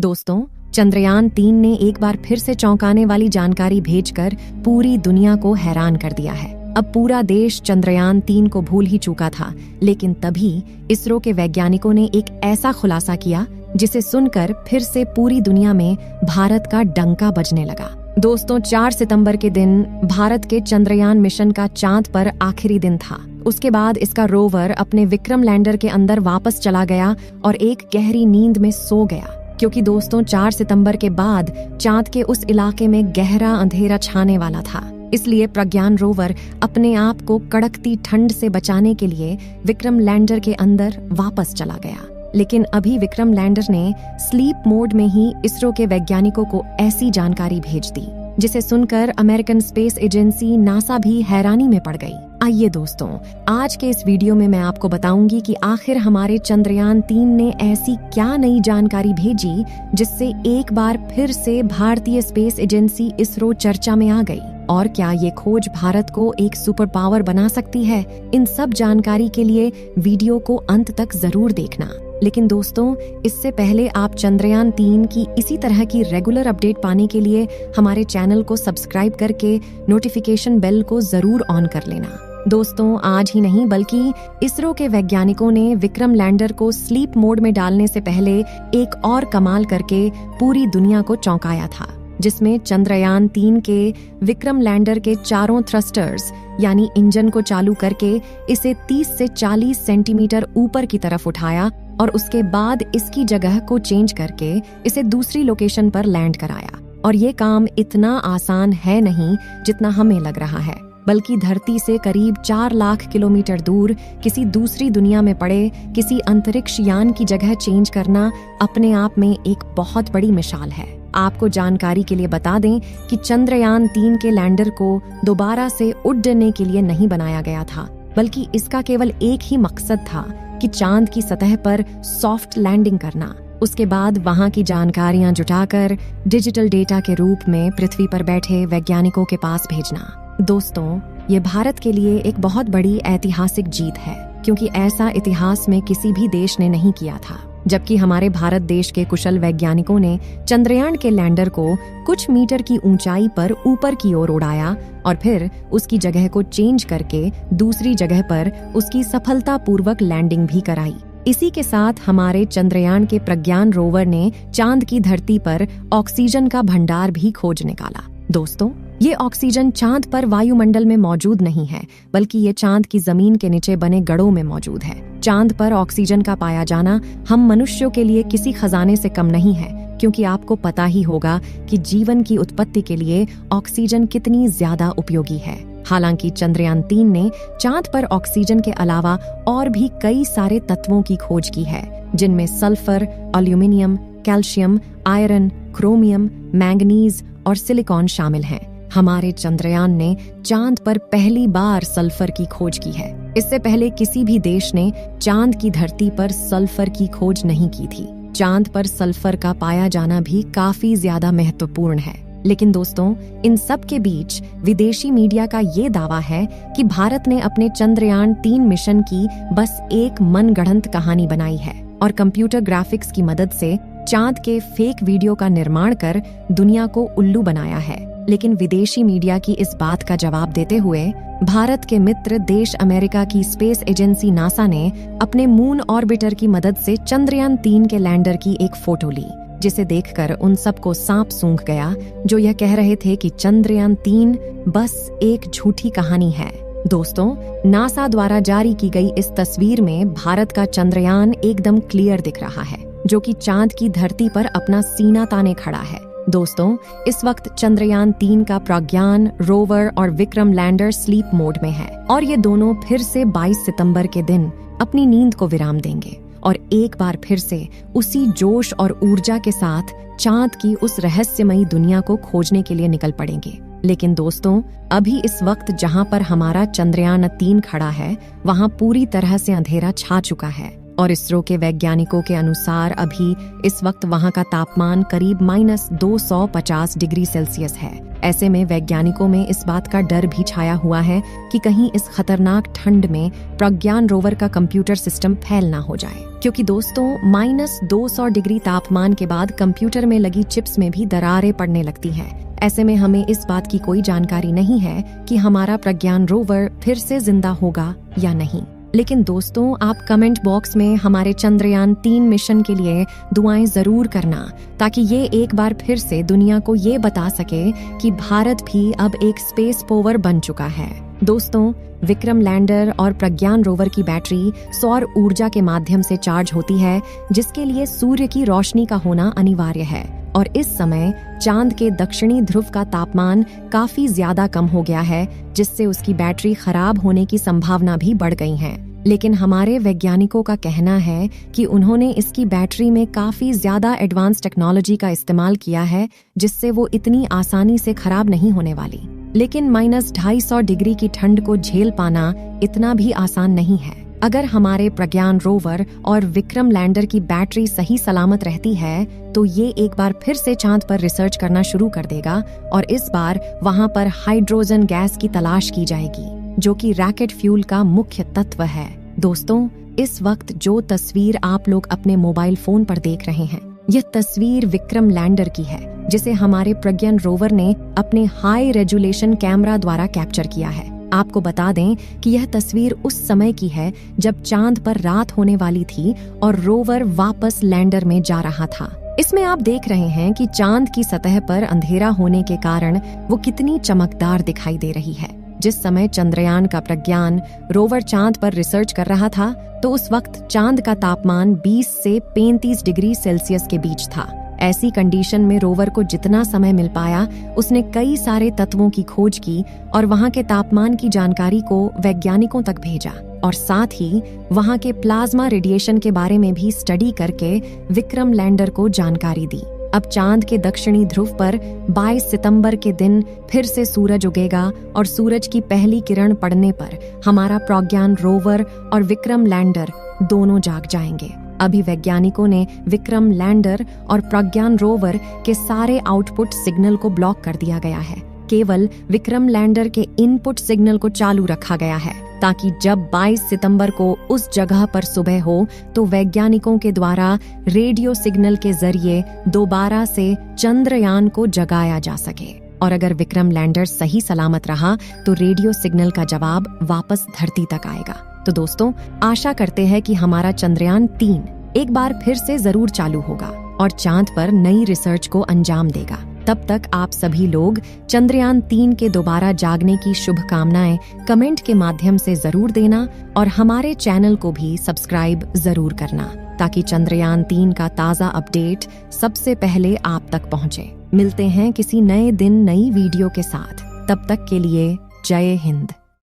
दोस्तों, चंद्रयान-3 ने एक बार फिर से चौंकाने वाली जानकारी भेजकर पूरी दुनिया को हैरान कर दिया है। अब पूरा देश चंद्रयान-3 को भूल ही चुका था, लेकिन तभी इसरो के वैज्ञानिकों ने एक ऐसा खुलासा किया जिसे सुनकर फिर से पूरी दुनिया में भारत का डंका बजने लगा। दोस्तों, 4 सितंबर के दिन भारत के चंद्रयान मिशन का चांद पर आखिरी दिन था। उसके बाद इसका रोवर अपने विक्रम लैंडर के अंदर वापस चला गया और एक गहरी नींद में सो गया, क्योंकि दोस्तों 4 सितंबर के बाद चांद के उस इलाके में गहरा अंधेरा छाने वाला था। इसलिए प्रज्ञान रोवर अपने आप को कड़कती ठंड से बचाने के लिए विक्रम लैंडर के अंदर वापस चला गया। लेकिन अभी विक्रम लैंडर ने स्लीप मोड में ही इसरो के वैज्ञानिकों को ऐसी जानकारी भेज दी जिसे सुनकर अमेरिकन स्पेस एजेंसी नासा भी हैरानी में पड़ गई। आइए दोस्तों, आज के इस वीडियो में मैं आपको बताऊंगी कि आखिर हमारे चंद्रयान-3 ने ऐसी क्या नई जानकारी भेजी जिससे एक बार फिर से भारतीय स्पेस एजेंसी इसरो चर्चा में आ गई, और क्या ये खोज भारत को एक सुपर पावर बना सकती है। इन सब जानकारी के लिए वीडियो को अंत तक जरूर देखना। लेकिन दोस्तों, इससे पहले आप चंद्रयान-3 की इसी तरह की रेगुलर अपडेट पाने के लिए हमारे चैनल को सब्सक्राइब करके नोटिफिकेशन बेल को जरूर ऑन कर लेना। दोस्तों, आज ही नहीं बल्कि इसरो के वैज्ञानिकों ने विक्रम लैंडर को स्लीप मोड में डालने से पहले एक और कमाल करके पूरी दुनिया को चौंकाया था, जिसमें चंद्रयान-3 के विक्रम लैंडर के चारों थ्रस्टर्स यानी इंजन को चालू करके इसे 30 से 40 सेंटीमीटर ऊपर की तरफ उठाया और उसके बाद इसकी जगह को चेंज करके इसे दूसरी लोकेशन पर लैंड कराया। और ये काम इतना आसान है नहीं जितना हमें लग रहा है, बल्कि धरती से करीब 4 लाख किलोमीटर दूर किसी दूसरी दुनिया में पड़े किसी अंतरिक्ष यान की जगह चेंज करना अपने आप में एक बहुत बड़ी मिसाल है। आपको जानकारी के लिए बता दें कि चंद्रयान-3 के लैंडर को दोबारा से उड़ने के लिए नहीं बनाया गया था, बल्कि इसका केवल एक ही मकसद था कि चांद की सतह पर सॉफ्ट लैंडिंग करना। उसके बाद वहां की जानकारियां जुटाकर डिजिटल डेटा के रूप में पृथ्वी पर बैठे वैज्ञानिकों के पास भेजना। दोस्तों, ये भारत के लिए एक बहुत बड़ी ऐतिहासिक जीत है, क्योंकि ऐसा इतिहास में किसी भी देश ने नहीं किया था। जबकि हमारे भारत देश के कुशल वैज्ञानिकों ने चंद्रयान के लैंडर को कुछ मीटर की ऊंचाई पर ऊपर की ओर उड़ाया और फिर उसकी जगह को चेंज करके दूसरी जगह पर उसकी सफलतापूर्वक लैंडिंग भी कराई। इसी के साथ हमारे चंद्रयान के प्रज्ञान रोवर ने चांद की धरती पर ऑक्सीजन का भंडार भी खोज निकाला। दोस्तों, ये ऑक्सीजन चांद पर वायुमंडल में मौजूद नहीं है, बल्कि ये चांद की जमीन के नीचे बने गढ़ों में मौजूद है। चांद पर ऑक्सीजन का पाया जाना हम मनुष्यों के लिए किसी खजाने से कम नहीं है, क्योंकि आपको पता ही होगा कि जीवन की उत्पत्ति के लिए ऑक्सीजन कितनी ज्यादा उपयोगी है। हालांकि चंद्रयान-3 ने चांद पर ऑक्सीजन के अलावा और भी कई सारे तत्वों की खोज की है, जिनमें sulphur, aluminium, calcium, iron, chromium, manganese और सिलिकॉन शामिल हैं। हमारे चंद्रयान ने चांद पर पहली बार सल्फर की खोज की है। इससे पहले किसी भी देश ने चांद की धरती पर सल्फर की खोज नहीं की थी। चांद पर सल्फर का पाया जाना भी काफी ज्यादा महत्वपूर्ण है। लेकिन दोस्तों, इन सब के बीच विदेशी मीडिया का ये दावा है कि भारत ने अपने चंद्रयान-3 मिशन की बस एक मनगढ़ंत कहानी बनाई है और कंप्यूटर ग्राफिक्स की मदद से चांद के फेक वीडियो का निर्माण कर दुनिया को उल्लू बनाया है। लेकिन विदेशी मीडिया की इस बात का जवाब देते हुए भारत के मित्र देश अमेरिका की स्पेस एजेंसी नासा ने अपने मून ऑर्बिटर की मदद से चंद्रयान-3 के लैंडर की एक फोटो ली, जिसे देखकर उन सबको सांप सूंघ गया जो यह कह रहे थे कि चंद्रयान-3 बस एक झूठी कहानी है। दोस्तों, नासा द्वारा जारी की गई इस तस्वीर में भारत का चंद्रयान एकदम क्लियर दिख रहा है, जो कि चांद की धरती पर अपना सीना ताने खड़ा है। दोस्तों, इस वक्त चंद्रयान-3 का प्रज्ञान रोवर और विक्रम लैंडर स्लीप मोड में है और ये दोनों फिर से 22 सितंबर के दिन अपनी नींद को विराम देंगे और एक बार फिर से उसी जोश और ऊर्जा के साथ चांद की उस रहस्यमयी दुनिया को खोजने के लिए निकल पड़ेंगे। लेकिन दोस्तों, अभी इस वक्त जहां पर हमारा चंद्रयान-3 खड़ा है, वहां पूरी तरह से अंधेरा छा चुका है और इसरो के वैज्ञानिकों के अनुसार अभी इस वक्त वहां का तापमान करीब -250 डिग्री सेल्सियस है। ऐसे में वैज्ञानिकों में इस बात का डर भी छाया हुआ है कि कहीं इस खतरनाक ठंड में प्रज्ञान रोवर का कंप्यूटर सिस्टम फेल ना हो जाए, क्योंकि दोस्तों -200 डिग्री तापमान के बाद कंप्यूटर में लगी चिप्स में भी दरारें पड़ने लगती हैं। ऐसे में हमें इस बात की कोई जानकारी नहीं है कि हमारा प्रज्ञान रोवर फिर से जिंदा होगा या नहीं। लेकिन दोस्तों, आप कमेंट बॉक्स में हमारे चंद्रयान 3 मिशन के लिए दुआएं जरूर करना, ताकि ये एक बार फिर से दुनिया को ये बता सके कि भारत भी अब एक स्पेस पोवर बन चुका है। दोस्तों, विक्रम लैंडर और प्रज्ञान रोवर की बैटरी सौर ऊर्जा के माध्यम से चार्ज होती है, जिसके लिए सूर्य की रोशनी का होना अनिवार्य है। और इस समय चांद के दक्षिणी ध्रुव का तापमान काफी ज्यादा कम हो गया है, जिससे उसकी बैटरी खराब होने की संभावना भी बढ़ गई है। लेकिन हमारे वैज्ञानिकों का कहना है कि उन्होंने इसकी बैटरी में काफी ज्यादा एडवांस टेक्नोलॉजी का इस्तेमाल किया है, जिससे वो इतनी आसानी से खराब नहीं होने वाली। लेकिन -250 डिग्री की ठंड को झेल पाना इतना भी आसान नहीं है। अगर हमारे प्रज्ञान रोवर और विक्रम लैंडर की बैटरी सही सलामत रहती है, तो ये एक बार फिर से चांद पर रिसर्च करना शुरू कर देगा और इस बार वहां पर हाइड्रोजन गैस की तलाश की जाएगी, जो कि रॉकेट फ्यूल का मुख्य तत्व है। दोस्तों, इस वक्त जो तस्वीर आप लोग अपने मोबाइल फोन पर देख रहे हैं, यह तस्वीर विक्रम लैंडर की है, जिसे हमारे प्रज्ञान रोवर ने अपने हाई रेजोल्यूशन कैमरा द्वारा कैप्चर किया है। आपको बता दें कि यह तस्वीर उस समय की है जब चांद पर रात होने वाली थी और रोवर वापस लैंडर में जा रहा था। इसमें आप देख रहे हैं कि चांद की सतह पर अंधेरा होने के कारण वो कितनी चमकदार दिखाई दे रही है। जिस समय चंद्रयान का प्रज्ञान रोवर चांद पर रिसर्च कर रहा था, तो उस वक्त चांद का तापमान 20 से 35 डिग्री सेल्सियस के बीच था। ऐसी कंडीशन में रोवर को जितना समय मिल पाया, उसने कई सारे तत्वों की खोज की और वहां के तापमान की जानकारी को वैज्ञानिकों तक भेजा और साथ ही वहां के प्लाज्मा रेडिएशन के बारे में भी स्टडी करके विक्रम लैंडर को जानकारी दी। अब चांद के दक्षिणी ध्रुव पर 22 सितंबर के दिन फिर से सूरज उगेगा और सूरज की पहली किरण पड़ने पर हमारा प्रज्ञान रोवर और विक्रम लैंडर दोनों जाग जाएंगे। अभी वैज्ञानिकों ने विक्रम लैंडर और प्रज्ञान रोवर के सारे आउटपुट सिग्नल को ब्लॉक कर दिया गया है। केवल विक्रम लैंडर के इनपुट सिग्नल को चालू रखा गया है, ताकि जब 22 सितंबर को उस जगह पर सुबह हो तो वैज्ञानिकों के द्वारा रेडियो सिग्नल के जरिए दोबारा से चंद्रयान को जगाया जा सके। और अगर विक्रम लैंडर सही सलामत रहा तो रेडियो सिग्नल का जवाब वापस धरती तक आएगा। तो दोस्तों, आशा करते हैं कि हमारा चंद्रयान 3 एक बार फिर से जरूर चालू होगा और चांद पर नई रिसर्च को अंजाम देगा। तब तक आप सभी लोग चंद्रयान 3 के दोबारा जागने की शुभकामनाएं कमेंट के माध्यम से जरूर देना और हमारे चैनल को भी सब्सक्राइब जरूर करना, ताकि चंद्रयान 3 का ताज़ा अपडेट सबसे पहले आप तक पहुंचे। मिलते हैं किसी नए दिन नई वीडियो के साथ। तब तक के लिए जय हिंद।